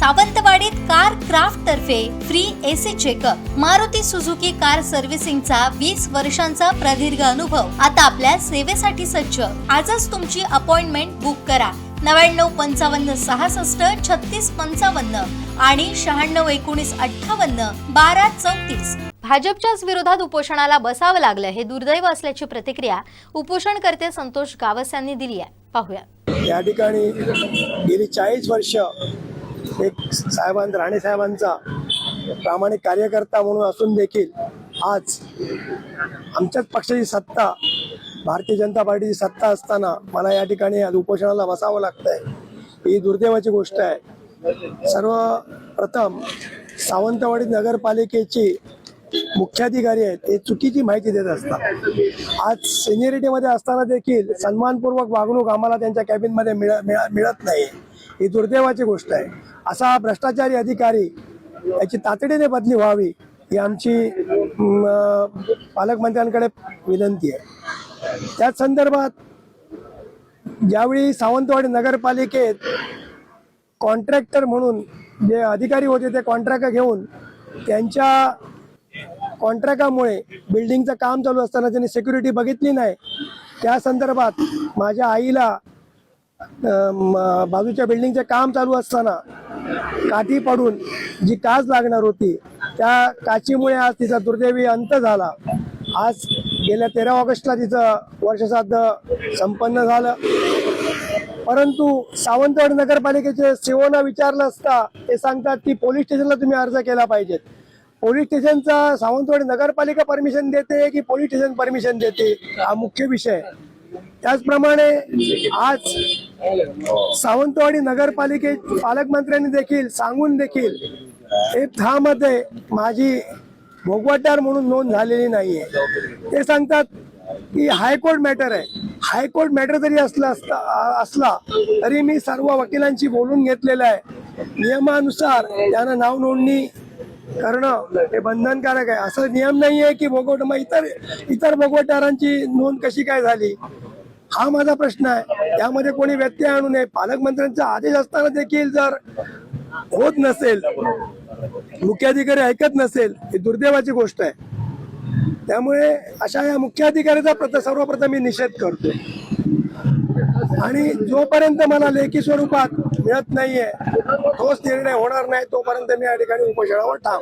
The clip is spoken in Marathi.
सावंतवाडीत कार क्राफ्ट तर्फे free AC checkup. Maruti Suzuki car सर्व्हिसिंगचा 20 वर्षांचा प्रदीर्घ अनुभव आता आपल्या सेवेसाठी सज्ज। आजच तुमची अपॉइंटमेंट बुक करा 9955663655 आणि 9619581234। भाजपच्याच विरोधात उपोषणाला बसावं लागलं हे दुर्दैव असल्याची प्रतिक्रिया उपोषणकर्ते संतोष गावस यांनी दिली आहे। पाहूया। या ठिकाणी गेली 40 वर्ष एक राणे साहेबांचा प्रामाणिक कार्यकर्ता म्हणून असून देखील आज आमच्याच पक्षाची सत्ता, भारतीय जनता पार्टीची सत्ता असताना मला या ठिकाणी आज उपोषणाला बसावं लागतंय। ही दुर्दैवाची गोष्ट आहे। सर्वप्रथम सावंतवाडी नगरपालिकेची मुख्याधिकारी आहेत ते चुकीची माहिती देत असतात। आज सिनियरिटीमध्ये असताना देखील सन्मानपूर्वक वागणूक आम्हाला त्यांच्या कॅबिनमध्ये मिळत नाही। ही दुर्दैवाची गोष्ट आहे। असा भ्रष्टाचारी अधिकारी याची तातडीने बदली व्हावी ही आमची पालकमंत्र्यांकडे विनंती आहे। त्याच संदर्भात ज्यावेळी सावंतवाडी नगरपालिकेत कॉन्ट्रॅक्टर म्हणून जे अधिकारी होते ते कॉन्ट्रॅक्ट घेऊन त्यांच्या कॉन्ट्रॅक्टामुळे बिल्डिंगचं काम चालू असताना त्यांनी सिक्युरिटी बघितली नाही। त्या संदर्भात माझ्या आईला बाजूच्या बिल्डिंगचे काम चालू असताना काठी पडून जी काच लागणार होती त्या काचीमुळे आज तिचा दुर्दैवी अंत झाला। आज गेल्या 13 ऑगस्टला तिचं वर्षश्राद्ध संपन्न झालं। परंतु सावंतवाडी नगरपालिकेचे सीओना विचारलं असता ते सांगतात की पोलीस स्टेशनला तुम्ही अर्ज केला पाहिजेत। पोलीस स्टेशनचा सावंतवाडी नगरपालिका परमिशन देते की पोलीस स्टेशन परमिशन देते हा मुख्य विषय। त्याचप्रमाणे आज सावंतवाडी नगरपालिके पालकमंत्र्यांनी देखील सांगून देखील F10 मध्ये माझी भोगवटदार म्हणून नोंद झालेली नाहीये। ते सांगतात की हायकोर्ट मॅटर आहे। हायकोर्ट मॅटर जरी असला तरी मी सर्व वकिलांशी बोलून घेतलेलं आहे। नियमानुसार त्यांना नाव नोंदणी करणं हे बंधनकारक आहे। असं नियम नाहीये की इतर भोगवटदारांची नोंद कशी काय झाली हा माझा प्रश्न आहे। त्यामध्ये कोणी व्यत्यय आणू नये। पालकमंत्र्यांचा आदेश असताना देखील जर होत नसेल, मुख्याधिकारी ऐकत नसेल ही दुर्दैवाची गोष्ट आहे। त्यामुळे अशा या मुख्याधिकाऱ्याचा सर्वप्रथम मी निषेध करतो आणि जोपर्यंत मला लेखी स्वरूपात मिळत नाहीये ठोस निर्णय होणार नाही तोपर्यंत मी या ठिकाणी उपोषणावर ठाम।